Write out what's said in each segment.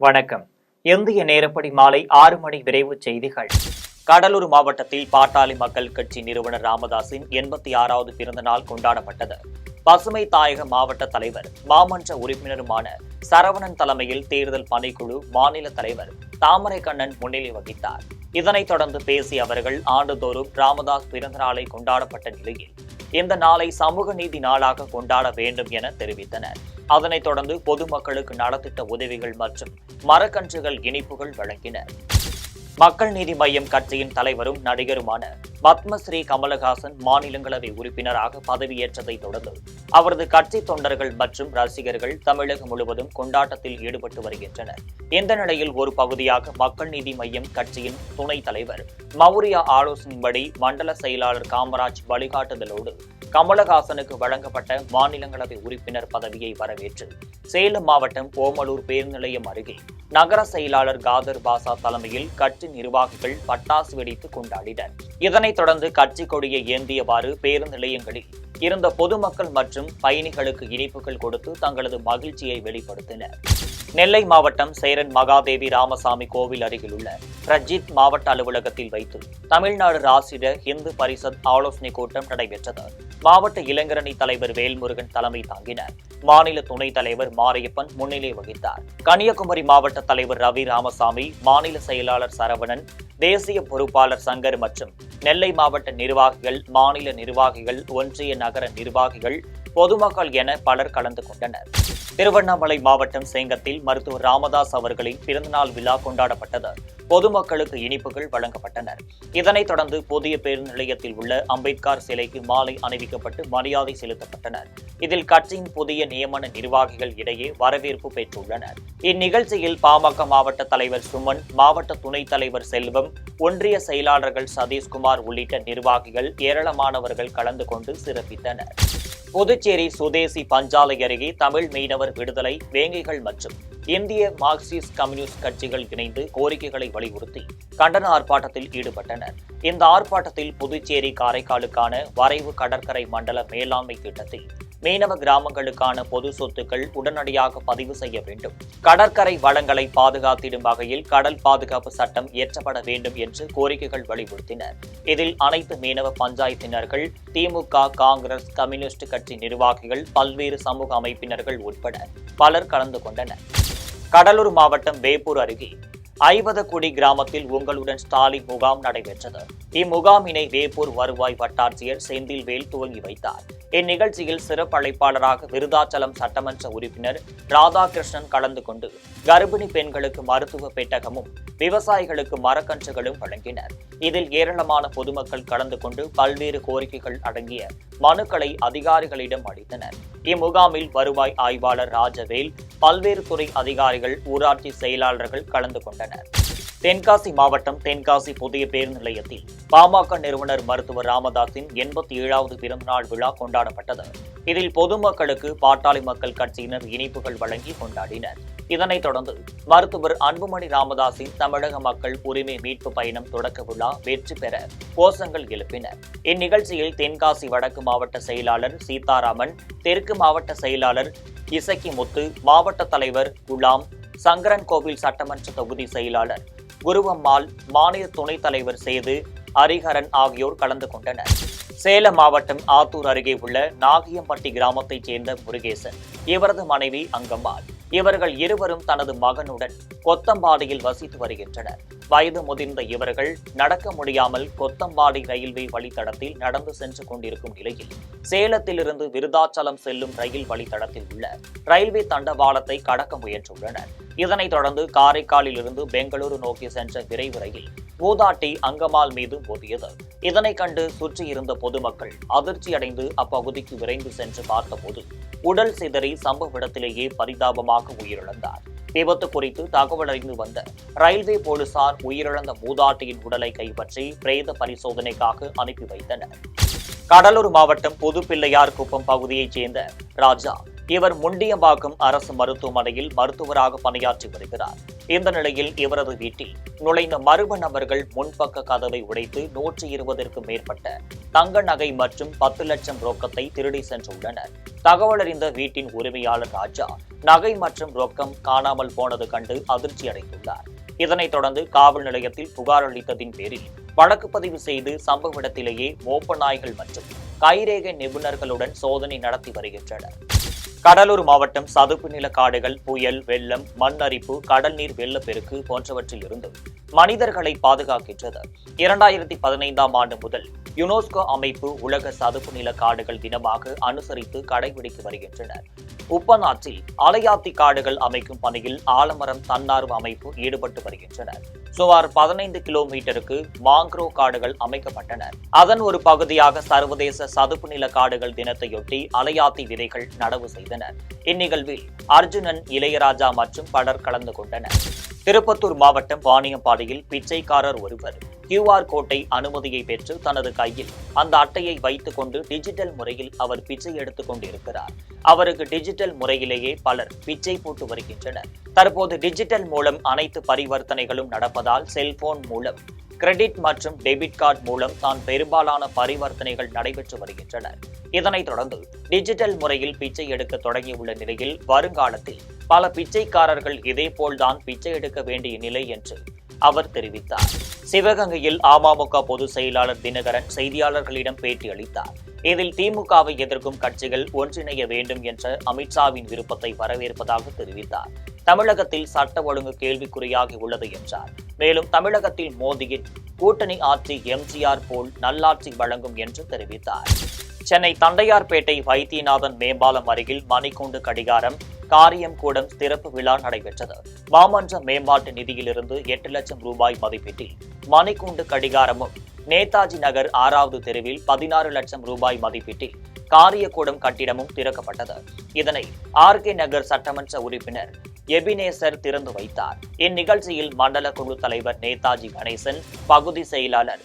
வணக்கம். இந்திய நேரப்படி மாலை 6 மணி விரைவு செய்திகள். கடலூர் மாவட்டத்தில் பாட்டாளி மக்கள் கட்சி நிறுவனர் ராமதாஸின் 86வது பிறந்த நாள் கொண்டாடப்பட்டது. பசுமை தாயக மாவட்ட தலைவர் மாமன்ற உறுப்பினருமான சரவணன் தலைமையில் தேர்தல் பணிக்குழு மாநில தலைவர் தாமரைக்கண்ணன் முன்னிலை வகித்தார். இதனைத் தொடர்ந்து பேசிய அவர்கள், ஆண்டுதோறும் ராமதாஸ் பிறந்த நாளை கொண்டாடப்பட்ட நிலையில் இந்த நாளை சமூக நீதி நாளாக கொண்டாட வேண்டும் என தெரிவித்தனர். அதனைத் தொடர்ந்து பொதுமக்களுக்கு நலத்திட்ட உதவிகள் மற்றும் மரக்கன்றுகள் இனிப்புகள் வழங்கினர். மக்கள் நீதி மய்யம் கட்சியின் தலைவரும் நடிகருமான பத்மஸ்ரீ கமலஹாசன் மாநிலங்களவை உறுப்பினராக பதவியேற்றதை தொடர்ந்து அவரது கட்சி தொண்டர்கள் மற்றும் ரசிகர்கள் தமிழகம் முழுவதும் கொண்டாட்டத்தில் ஈடுபட்டு வருகின்றனர். இந்த நிலையில் ஒரு பகுதியாக மக்கள் நீதி மய்யம் கட்சியின் துணைத் தலைவர் மௌரியா ஆலோசனைப்படி மண்டல செயலாளர் காமராஜ் வழிகாட்டுதலோடு கமலஹாசனுக்கு வழங்கப்பட்ட மாநிலங்களவை உறுப்பினர் பதவியை வரவேற்று சேலம் மாவட்டம் ஓமலூர் பேருந்து நிலையம் அருகே நகர செயலாளர் காதர் பாசா தலைமையில் கட்சி நிர்வாகிகள் பட்டாசு வெடித்து கொண்டாடினர். இதனைத் தொடர்ந்து கட்சி கொடியை ஏந்தியவாறு பேருந்து நிலையங்களில் இருந்த பொதுமக்கள் மற்றும் பயணிகளுக்கு இனிப்புகள் கொடுத்து தங்களது மகிழ்ச்சியை வெளிப்படுத்தினர். நெல்லை மாவட்டம் சேரன் மகாதேவி ராமசாமி கோவில் அருகில் உள்ள ரஜித் மாவட்ட அலுவலகத்தில் வைத்து தமிழ்நாடு ராஷ்டிர இந்து பரிஷத் ஆலோசனை கூட்டம் நடைபெற்றது. மாவட்ட இளைஞரணி தலைவர் வேல்முருகன் தலைமை தாங்கினார். மாநில துணைத் தலைவர் மாரியப்பன் முன்னிலை வகித்தார். கன்னியாகுமரி மாவட்ட தலைவர் ரவி ராமசாமி, மாநில செயலாளர் சரவணன், தேசிய பொறுப்பாளர் சங்கர் மற்றும் நெல்லை மாவட்ட நிர்வாகிகள், மாநில நிர்வாகிகள், ஒன்றிய நகர நிர்வாகிகள், பொதுமக்கள் என பலர் கலந்து கொண்டனர். திருவண்ணாமலை மாவட்டம் சேங்கத்தில் மருத்துவர் ராமதாஸ் அவர்களின் பிறந்தநாள் விழா கொண்டாடப்பட்டது. பொதுமக்களுக்கு இனிப்புகள் வழங்கப்பட்டனர். இதனைத் தொடர்ந்து புதிய பேருந்து நிலையத்தில் உள்ள அம்பேத்கர் சிலைக்கு மாலை அணிவிக்கப்பட்டு மரியாதை செலுத்தப்பட்டனர். இதில் கட்சியின் புதிய நியமன நிர்வாகிகள் இடையே வரவேற்பு பெற்றுள்ளனர். இந்நிகழ்ச்சியில் பாமக மாவட்ட தலைவர் சுமன், மாவட்ட துணைத் தலைவர் செல்வம், ஒன்றிய செயலாளர்கள் சதீஷ்குமார் உள்ளிட்ட நிர்வாகிகள் ஏராளமானவர்கள் கலந்து கொண்டு சிறப்பித்தனர். புதுச்சேரி சுதேசி பஞ்சாலை அருகே தமிழ் மீனவர் விடுதலை, வேங்கைகள் மற்றும் இந்திய மார்க்சிஸ்ட் கம்யூனிஸ்ட் கட்சிகள் இணைந்து கோரிக்கைகளை வலியுறுத்தி கண்டன ஆர்ப்பாட்டத்தில் ஈடுபட்டனர். இந்த ஆர்ப்பாட்டத்தில் புதுச்சேரி காரைக்காலுக்கான வரைவு கடற்கரை மண்டல மேலாண்மை திட்டத்தில் மீனவ கிராமங்களுக்கான பொது சொத்துக்கள் உடனடியாக பதிவு செய்ய வேண்டும், கடற்கரை வளங்களை பாதுகாத்திடும் வகையில் கடல் பாதுகாப்பு சட்டம் இயற்றப்பட வேண்டும் என்று கோரிக்கைகள் வலியுறுத்தினர். இதில் அனைத்து மீனவ பஞ்சாயத்தினர்கள், திமுக, காங்கிரஸ், கம்யூனிஸ்ட் கட்சி நிர்வாகிகள், பல்வேறு சமூக அமைப்பினர்கள் உட்பட பலர் கலந்து கொண்டனர். கடலூர் மாவட்டம் வேப்பூர் அருகே ஐவதக்குடி கிராமத்தில் உங்களுடன் ஸ்டாலின் முகாம் நடைபெற்றது. இம்முகாமினை வேப்பூர் வருவாய் வட்டாட்சியர் செந்தில்வேல் துவங்கி வைத்தார். இந்நிகழ்ச்சியில் சிறப்பு அழைப்பாளராக விருதாச்சலம் சட்டமன்ற உறுப்பினர் ராதாகிருஷ்ணன் கலந்து கொண்டு கர்ப்பிணி பெண்களுக்கு மருத்துவ பெட்டகமும் விவசாயிகளுக்கு மரக்கன்றுகளும் வழங்கினர். இதில் ஏராளமான பொதுமக்கள் கலந்து கொண்டு பல்வேறு கோரிக்கைகள் அடங்கிய மனுக்களை அதிகாரிகளிடம் அளித்தனர். இம்முகாமில் வருவாய் ஆய்வாளர் ராஜவேல், பல்வேறு துறை அதிகாரிகள், ஊராட்சி செயலாளர்கள் கலந்து கொண்டனர். தென்காசி மாவட்டம் தென்காசி புதிய பேருந்து நிலையத்தில் பாமக நிறுவனர் மருத்துவர் ராமதாஸின் 87வது பிறந்தநாள் விழா கொண்டாடப்பட்டது. இதில் பொதுமக்களுக்கு பாட்டாளி மக்கள் கட்சியினர் இனிப்புகள் வழங்கி கொண்டாடினர். இதனைத் தொடர்ந்து மருத்துவர் அன்புமணி ராமதாஸின் தமிழக மக்கள் உரிமை மீட்பு பயணம் தொடக்க விழா வெற்றி பெற கோஷங்கள் எழுப்பினர். இந்நிகழ்ச்சியில் தென்காசி வடக்கு மாவட்ட செயலாளர் சீதாராமன், தெற்கு மாவட்ட செயலாளர் இசக்கி முத்து, மாவட்ட தலைவர் குலாம், சங்கரன்கோவில் சட்டமன்ற தொகுதி செயலாளர் குருவம்மாள், மாநில துணைத் தலைவர் சேது, ஹரிஹரன் ஆகியோர் கலந்து கொண்டனர். சேலம் மாவட்டம் ஆத்தூர் அருகே உள்ள நாகியம்பட்டி கிராமத்தைச் சேர்ந்த முருகேசன், இவரது மனைவி அங்கம்மாள், இவர்கள் இருவரும் தனது மகனுடன் கொத்தம்பாடியில் வசித்து வருகின்றனர். வயது முதிர்ந்த இவர்கள் நடக்க முடியாமல் கொத்தம்பாடி ரயில்வே வழித்தடத்தில் நடந்து சென்று கொண்டிருக்கும் நிலையில் சேலத்திலிருந்து விருதாச்சலம் செல்லும் ரயில் வழித்தடத்தில் உள்ள ரயில்வே தண்டவாளத்தை கடக்க முயன்றுள்ளனர். இதனைத் தொடர்ந்து காரைக்காலில் இருந்து பெங்களூரு நோக்கி சென்ற விரைவு ரயில் மூதாட்டி அங்கம்மாள் மீது மோதியது. இதனை கண்டு சுற்றியிருந்த பொதுமக்கள் அதிர்ச்சியடைந்து அப்பகுதிக்கு விரைந்து சென்று பார்த்தபோது உடல் சிதறி சம்பவ இடத்திலேயே பரிதாபமாக உயிரிழந்தார். விபத்து குறித்து தகவல் அறிந்து வந்த ரயில்வே போலீசார் உயிரிழந்த மூதாட்டியின் உடலை கைப்பற்றி பிரேத பரிசோதனைக்காக அனுப்பி வைத்தனர். கடலூர் மாவட்டம் புதுப்பிள்ளையார் குப்பம் பகுதியைச் சேர்ந்த ராஜா இவர் முண்டியம்பாக்கம் அரசு மருத்துவமனையில் மருத்துவராக பணியாற்றி வருகிறார். இந்த நிலையில் இவரது வீட்டில் நுழைந்த மர்ம நபர்கள் முன்பக்க கதவை உடைத்து 120க்கும் மேற்பட்ட தங்க நகை மற்றும் 10 லட்சம் ரொக்கத்தை திருடி சென்றுள்ளனர். தகவல் அறிந்த வீட்டின் உரிமையாளர் ராஜா நகை மற்றும் ரொக்கம் காணாமல் போனது கண்டு அதிர்ச்சி அடைந்துள்ளார். இதனைத் தொடர்ந்து காவல் நிலையத்தில் புகார் அளித்ததின் பேரில் வழக்கு பதிவு செய்து சம்பவ இடத்திலேயே மோப்ப நாய்கள் மற்றும் கைரேகை நிபுணர்களுடன் சோதனை நடத்தி வருகின்றனர். கடலூர் மாவட்டம் சதுப்பு நில காடுகள் புயல், வெள்ளம், மண் அரிப்பு, கடல் நீர் வெள்ளப்பெருக்கு போன்றவற்றில் இருந்து மனிதர்களை பாதுகாக்கின்றது. 2015ஆம் ஆண்டு முதல் யுனெஸ்கோ அமைப்பு உலக சதுப்பு நில காடுகள் தினமாக அனுசரித்து கடைபிடித்து வருகின்றனர். உப்பனாற்றில் அலையாத்தி காடுகள் அமைக்கும் பணியில் ஆலமரம் தன்னார்வ அமைப்பு ஈடுபட்டு வருகின்றனர். சுமார் 15 கிலோமீட்டருக்கு மாங்க்ரோவ் காடுகள் அமைக்கப்பட்டன. அதன் ஒரு பகுதியாக சர்வதேச சதுப்பு நில காடுகள் தினத்தையொட்டி அலையாத்தி விதைகள் நடவு செய்தனர். இந்நிகழ்வில் அர்ஜுனன், இளையராஜா மற்றும் பலர் கலந்து கொண்டனர். திருப்பத்தூர் மாவட்டம் வாணியம்பாடியில் பிச்சைக்காரர் ஒருவர் QR கோட்டை அனுமதியை பெற்று தனது கையில் அந்த அட்டையை வைத்துக் கொண்டு டிஜிட்டல் முறையில் அவர் பிச்சை எடுத்துக் கொண்டிருக்கிறார். அவருக்கு டிஜிட்டல் முறையிலேயே பலர் பிச்சை போட்டு வருகின்றனர். தற்போது டிஜிட்டல் மூலம் அனைத்து பரிவர்த்தனைகளும் நடப்பதால் செல்போன் மூலம், கிரெடிட் மற்றும் டெபிட் கார்டு மூலம் தான் பெரும்பாலான பரிவர்த்தனைகள் நடைபெற்று வருகின்றன. இதனைத் தொடர்ந்து டிஜிட்டல் முறையில் பிச்சை எடுக்க தொடங்கியுள்ள நிலையில் வருங்காலத்தில் பல பிச்சைக்காரர்கள் இதேபோல்தான் பிச்சை எடுக்க வேண்டிய நிலை என்று அவர் தெரிவித்தார். சிவகங்கையில் அமமுக பொதுச் செயலாளர் தினகரன் செய்தியாளர்களிடம் பேட்டி அளித்தார். இதில் திமுகவை எதிர்க்கும் கட்சிகள் ஒன்றிணைய வேண்டும் என்ற அமித்ஷாவின் விருப்பத்தை வரவேற்பதாக தெரிவித்தார். தமிழகத்தில் சட்ட ஒழுங்கு கேள்விக்குறியாகி உள்ளது என்றார். மேலும் தமிழகத்தில் மோடியின் கூட்டணி ஆட்சி எம்ஜிஆர் போல் நல்லாட்சி வழங்கும் என்று தெரிவித்தார். சென்னை தண்டையார்பேட்டை வைத்தியநாதன் மேம்பாலம் அருகில் மணிக்கூண்டு கடிகாரம் காரியம்கூடம் திறப்பு விழா நடைபெற்றது. மாமன்ற மேம்பாட்டு நிதியிலிருந்து 8 லட்சம் ரூபாய் மதிப்பீட்டில் மணிக்கூண்டு கடிகாரமும், நேதாஜி நகர் 6வது தெருவில் 16 லட்சம் ரூபாய் மதிப்பீட்டில் காரியக்கூடம் கட்டிடமும் திறக்கப்பட்டது. இதனை RK நகர் சட்டமன்ற உறுப்பினர் எபினேசர் திறந்து வைத்தார். இந்நிகழ்ச்சியில் மண்டல குழு தலைவர் நேதாஜி கணேசன், பகுதி செயலாளர்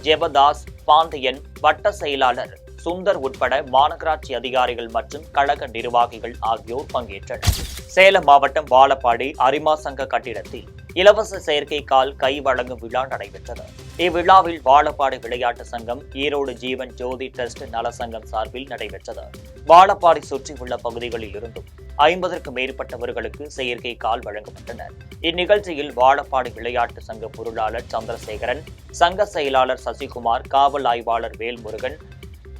ஜெபதாஸ் பாண்டியன், வட்ட செயலாளர் சுந்தர் உட்பட மாநகராட்சி அதிகாரிகள் மற்றும் கழக நிர்வாகிகள் ஆகியோர் பங்கேற்றனர். சேலம் மாவட்டம் வாழப்பாடி அரிமா சங்க கட்டிடத்தில் இலவச செயற்கைக்கால் கை வழங்கும் விழா நடைபெற்றது. இவ்விழாவில் வாழப்பாடி விளையாட்டு சங்கம், ஈரோடு ஜீவன் ஜோதி டிரஸ்ட் நல சங்கம் சார்பில் நடைபெற்றது. வாழப்பாடி சுற்றியுள்ள பகுதிகளில் இருந்தும் 50க்கும் மேற்பட்டவர்களுக்கு செயற்கை கால் வழங்கப்பட்டனர். இந்நிகழ்ச்சியில் வாழப்பாடி விளையாட்டு சங்க பொருளாளர் சந்திரசேகரன், சங்க செயலாளர் சசிகுமார், காவல் ஆய்வாளர் வேல்முருகன்,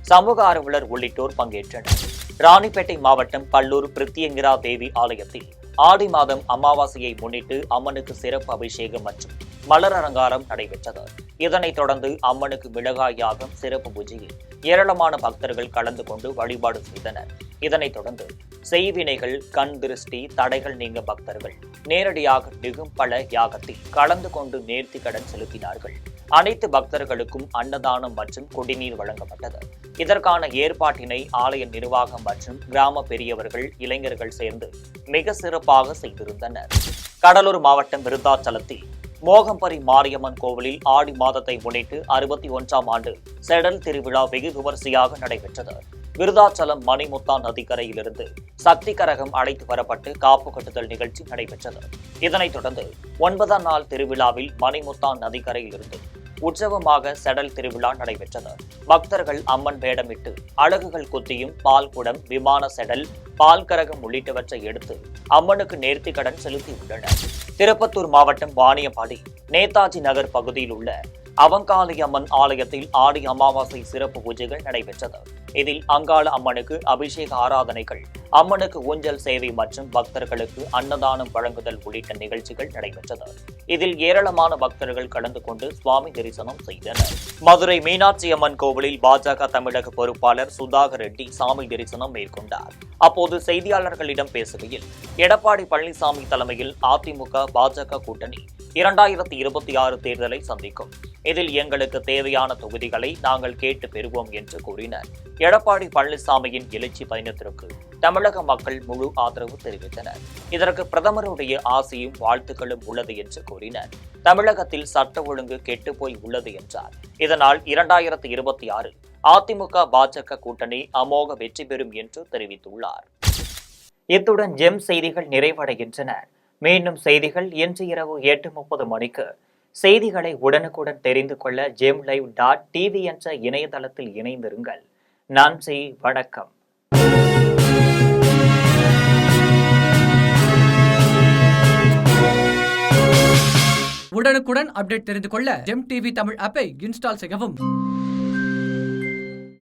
சமூக ஆர்வலர் உள்ளிட்டோர் பங்கேற்றனர். ராணிப்பேட்டை மாவட்டம் பல்லூர் பிரித்தியங்கிரா தேவி ஆலயத்தில் ஆடி மாதம் அமாவாசையை முன்னிட்டு அம்மனுக்கு சிறப்பு அபிஷேகம் மற்றும் மலர் அலங்காரம் நடைபெற்றது. இதனைத் தொடர்ந்து அம்மனுக்கு மிளகாய் யாகம், சிறப்பு பூஜையில் ஏராளமான பக்தர்கள் கலந்து கொண்டு வழிபாடு செய்தனர். இதனைத் தொடர்ந்து செய்வினைகள், கண் திருஷ்டி, தடைகள் நீங்க பக்தர்கள் நேரடியாக நிகும்பல யாகத்தில் கலந்து கொண்டு நேர்த்தி கடன் செலுத்தினார்கள். அனைத்து பக்தர்களுக்கும் அன்னதானம் மற்றும் குடிநீர் வழங்கப்பட்டது. இதற்கான ஏற்பாட்டினை ஆலய நிர்வாகம் மற்றும் கிராம பெரியவர்கள், இளைஞர்கள் சேர்ந்து மிக சிறப்பாக செய்திருந்தனர். கடலூர் மாவட்டம் விருத்தாச்சலத்தில் மோகம்பரி மாரியம்மன் கோவிலில் ஆடி மாதத்தை முன்னிட்டு 61ஆம் ஆண்டு செடல் திருவிழா வெகு விமரிசையாக நடைபெற்றது. விருத்தாச்சலம் மணிமுத்தா நதிக்கரையிலிருந்து சக்தி கரகம் அழைத்து வரப்பட்டு காப்பு கட்டுதல் நிகழ்ச்சி நடைபெற்றது. இதனைத் தொடர்ந்து 9ஆம் நாள் திருவிழாவில் மணிமுத்தா நதிக்கரையிலிருந்து உற்சவமாக செடல் திருவிழா நடைபெற்றது. பக்தர்கள் அம்மன் வேடமிட்டு அழகுகள் குத்தியும், பால் குடம், விமான செடல், பால் கரகம் உள்ளிட்டவற்றை எடுத்து அம்மனுக்கு நேர்த்தி கடன் செலுத்தியுள்ளனர். திருப்பத்தூர் மாவட்டம் வாணியம்பாடி நேதாஜி நகர் பகுதியில் உள்ள அவங்காளி அம்மன் ஆலயத்தில் ஆடி அமாவாசை சிறப்பு பூஜைகள் நடைபெற்றது. இதில் அங்காள அம்மனுக்கு அபிஷேக ஆராதனைகள், அம்மனுக்கு ஊஞ்சல் சேவை மற்றும் பக்தர்களுக்கு அன்னதானம் வழங்குதல் உள்ளிட்ட நிகழ்ச்சிகள் நடைபெற்றது. இதில் ஏராளமான பக்தர்கள் கலந்து கொண்டு சுவாமி தரிசனம் செய்தனர். மதுரை மீனாட்சி அம்மன் கோவிலில் பாஜக தமிழக பொறுப்பாளர் சுதாகர் ரெட்டி சாமி தரிசனம் மேற்கொண்டார். அப்போது செய்தியாளர்களிடம் பேசுகையில், எடப்பாடி பழனிசாமி தலைமையில் அதிமுக பாஜக கூட்டணி 2026 தேர்தலை சந்திக்கும். இதில் எங்களுக்கு தேவையான தொகுதிகளை நாங்கள் கேட்டு பெறுவோம் என்று கூறினர். எடப்பாடி பழனிசாமியின் எழுச்சி பயணத்திற்கு தமிழக மக்கள் முழு ஆதரவு தெரிவித்தனர். இதற்கு பிரதமருடைய ஆசையும் வாழ்த்துக்களும் உள்ளது என்று கூறினர். தமிழகத்தில் சட்ட ஒழுங்கு கெட்டுப்போய் உள்ளது என்றார். இதனால் 2026 அதிமுக பாஜக கூட்டணி அமோக வெற்றி பெறும் என்று தெரிவித்துள்ளார். இத்துடன் ஜெம் செய்திகள் நிறைவடைகின்றன. மீண்டும் செய்திகள் இன்று இரவு 8:30 மணிக்கு. செய்திகளை உடனுக்குடன் தெரிந்து கொள்ள gemlive.tv என்ற இணையதளத்தில் இணைந்திருங்கள். நன்றி, வணக்கம். உடனுக்குடன் அப்டேட் தெரிந்து கொள்ள ஜெம் டிவி தமிழ் ஆப்பை இன்ஸ்டால் செய்யவும்.